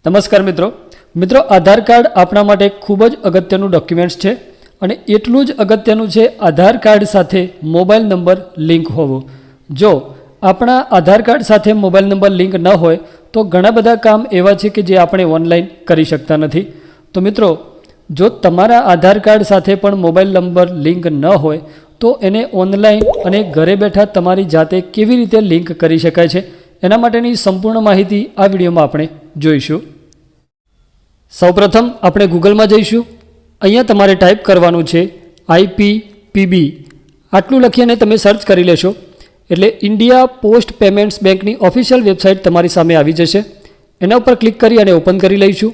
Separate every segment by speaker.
Speaker 1: નમસ્કાર મિત્રો આધાર કાર્ડ આપણા માટે ખૂબ જ અગત્યનું ડોક્યુમેન્ટ્સ છે અને એટલું જ અગત્યનું છે આધાર કાર્ડ સાથે મોબાઈલ નંબર લિંક હોવો। જો આપણા આધાર કાર્ડ સાથે મોબાઈલ નંબર લિંક ન હોય તો ઘણા બધા કામ એવા છે કે જે આપણે ઓનલાઈન કરી શકતા નથી। તો મિત્રો જો તમારા આધાર કાર્ડ સાથે પણ મોબાઈલ નંબર લિંક ન હોય તો એને ઓનલાઈન અને ઘરે બેઠા તમારી જાતે કેવી રીતે લિંક કરી શકાય છે એના માટેની સંપૂર્ણ માહિતી આ વિડીયોમાં આપણે જોઈશું। સૌપ્રથમ આપણે ગૂગલમાં જઈશું। અહીંયા તમારે ટાઈપ કરવાનું છે IPPB, આટલું લખીને તમે સર્ચ કરી લેશો એટલે ઇન્ડિયા પોસ્ટ પેમેન્ટ્સ બેંકની ઓફિશિયલ વેબસાઇટ તમારી સામે આવી જશે। એના ઉપર ક્લિક કરી અને ઓપન કરી લઈશું।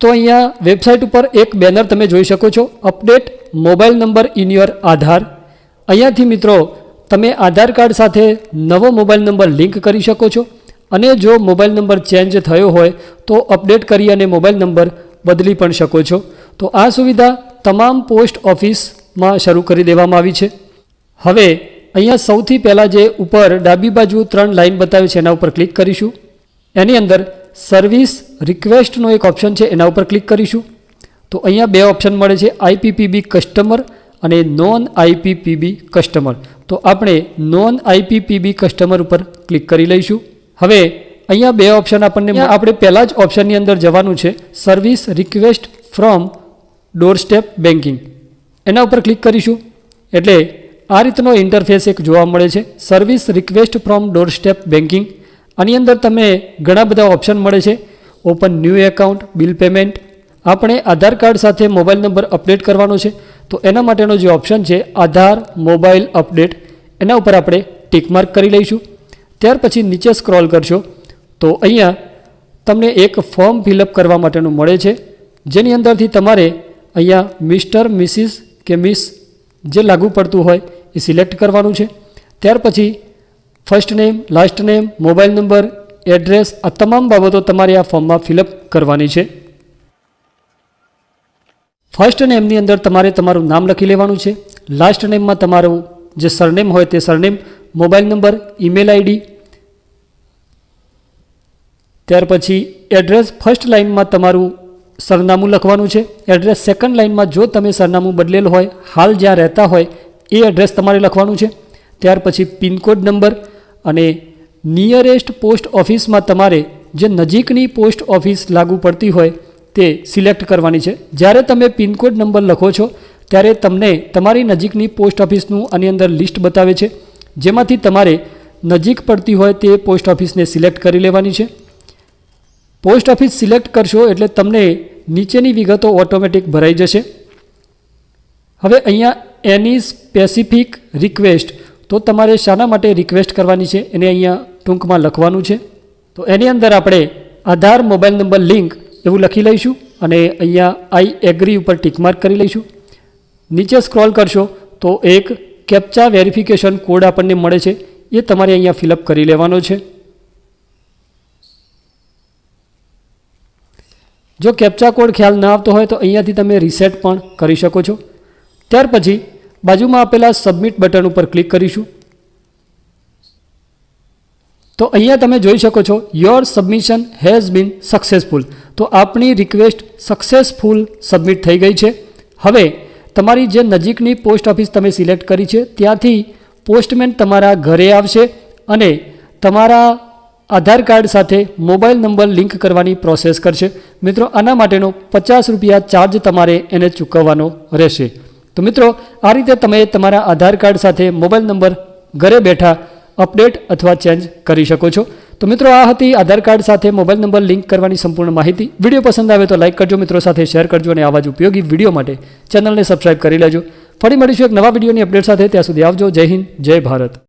Speaker 1: તો અહીંયા વેબસાઇટ ઉપર એક બેનર તમે જોઈ શકો છો, update mobile number in your Aadhaar. અહીંયાથી મિત્રો તમે આધાર કાર્ડ સાથે નવો મોબાઈલ નંબર લિંક કરી શકો છો અને જો મોબાઈલ નંબર ચેન્જ થયો હોય તો અપડેટ કરી અને મોબાઈલ નંબર બદલી પણ શકો છો। તો આ સુવિધા તમામ પોસ્ટ ઓફિસમાં શરૂ કરી દેવામાં આવી છે। હવે અહીંયા સૌથી પહેલાં જે ઉપર ડાબી બાજુ 3 લાઇન બતાવે છે એના ઉપર ક્લિક કરીશું। એની અંદર સર્વિસ રિક્વેસ્ટનો એક ઓપ્શન છે, એના ઉપર ક્લિક કરીશું। તો અહીંયા બે ઓપ્શન મળે છે, IPPB કસ્ટમર અને નોન IPPB કસ્ટમર। તો આપણે નોન IPPB કસ્ટમર ઉપર ક્લિક કરી લઈશું। હવે અહીંયા બે ઓપ્શન આપણે પહેલાં જ ઓપ્શનની અંદર જવાનું છે, service request from doorstep banking, એના ઉપર ક્લિક કરીશું એટલે આ રીતનો ઇન્ટરફેસ એક જોવા મળે છે, service request from doorstep banking. આની અંદર તમે ઘણા બધા ઓપ્શન મળે છે, open new account, bill payment. આપણે આધાર કાર્ડ સાથે મોબાઈલ નંબર અપડેટ કરવાનો છે તો એના માટેનો જે ઓપ્શન છે આધાર મોબાઈલ અપડેટ, એના ઉપર આપણે ટિક માર્ક કરી લઈશું। ત્યાર પછી નીચે સ્ક્રોલ કરશો તો અહીંયા તમને એક ફોર્મ ફિલઅપ કરવા માટેનું મળે છે, જેની અંદરથી તમારે અહીંયા મિસ્ટર, મિસિસ કે મિસ જે લાગુ પડતું હોય એ સિલેક્ટ કરવાનું છે। ત્યાર પછી first name, last name, mobile number, address, આ તમામ બાબતો તમારે આ ફોર્મમાં ફિલઅપ કરવાની છે। ફર્સ્ટ નેમની અંદર તમારે તમારું નામ લખી લેવાનું છે, લાસ્ટ નેમમાં તમારું જે સરનેમ હોય તે surname, mobile number, email ID. ત્યાર પછી એડ્રેસ ફર્સ્ટ લાઇનમાં તમારું સરનામું લખવાનું છે, એડ્રેસ સેકન્ડ લાઇનમાં જો તમે સરનામું બદલેલું હોય, હાલ જ્યાં રહેતા હોય એ એડ્રેસ તમારે લખવાનું છે। ત્યાર પછી પિનકોડ નંબર અને નિયરેસ્ટ પોસ્ટ ઓફિસમાં તમારે જે નજીકની પોસ્ટ ઓફિસ લાગુ પડતી હોય તે સિલેક્ટ કરવાની છે। જ્યારે તમે પિનકોડ નંબર લખો છો ત્યારે તમને તમારી નજીકની પોસ્ટ ઓફિસનું આની અંદર લિસ્ટ બતાવે છે, જેમાંથી તમારે નજીક પડતી હોય તે પોસ્ટ ઓફિસને સિલેક્ટ કરી લેવાની છે। પોસ્ટ ઓફિસ સિલેક્ટ કરશો એટલે તમને નીચેની વિગતો ઓટોમેટિક ભરાઈ જશે। હવે અહીંયા એની સ્પેસિફિક રિક્વેસ્ટ, તો તમારે શાના માટે રિક્વેસ્ટ કરવાની છે એને અહીંયા ટૂંકમાં લખવાનું છે। તો એની અંદર આપણે આધાર મોબાઈલ નંબર લિંક એવું લખી લઈશું અને અહીંયા આઈ એગ્રી ઉપર ટિક માર્ક કરી લઈશું। નીચે સ્ક્રોલ કરશો તો એક કેપ્ચા વેરિફિકેશન કોડ આપણને મળે છે, એ તમારે અહીંયા ફિલઅપ કરી લેવાનો છે। જો કેપ્ચા કોડ ખ્યાલ ના આવતો હોય તો અહીંયાથી તમે રીસેટ પણ કરી શકો છો। ત્યાર પછી બાજુમાં આપેલા સબમિટ બટન ઉપર ક્લિક કરીશું તો અહીંયા તમે જોઈ શકો છો your submission has been successful. તો આપણી રિક્વેસ્ટ સક્સેસફુલ સબમિટ થઈ ગઈ છે। હવે તમારી જે નજીકની પોસ્ટ ઓફિસ તમે સિલેક્ટ કરી છે ત્યાંથી પોસ્ટમેન તમારા ઘરે આવશે અને તમારા આધાર કાર્ડ સાથે મોબાઈલ નંબર લિંક કરવાની પ્રોસેસ કરશે। મિત્રો આના માટેનો 50 રૂપિયા ચાર્જ તમારે એને ચૂકવવાનો રહેશે। તો મિત્રો આ રીતે તમે તમારા આધાર કાર્ડ સાથે મોબાઈલ નંબર ઘરે બેઠા અપડેટ અથવા ચેન્જ કરી શકો છો। તો મિત્રો આ હતી આધાર કાર્ડ સાથે મોબાઈલ નંબર લિંક કરવાની સંપૂર્ણ માહિતી। વિડીયો પસંદ આવે તો લાઇક કરજો, મિત્રો સાથે શેર કરજો અને આવા જ ઉપયોગી વિડીયો માટે ચેનલને સબસ્ક્રાઇબ કરી લેજો। ફરી મળીશું એક નવા વિડીયોની અપડેટ સાથે, ત્યાં સુધી આવજો। જય હિન્દ, જય ભારત।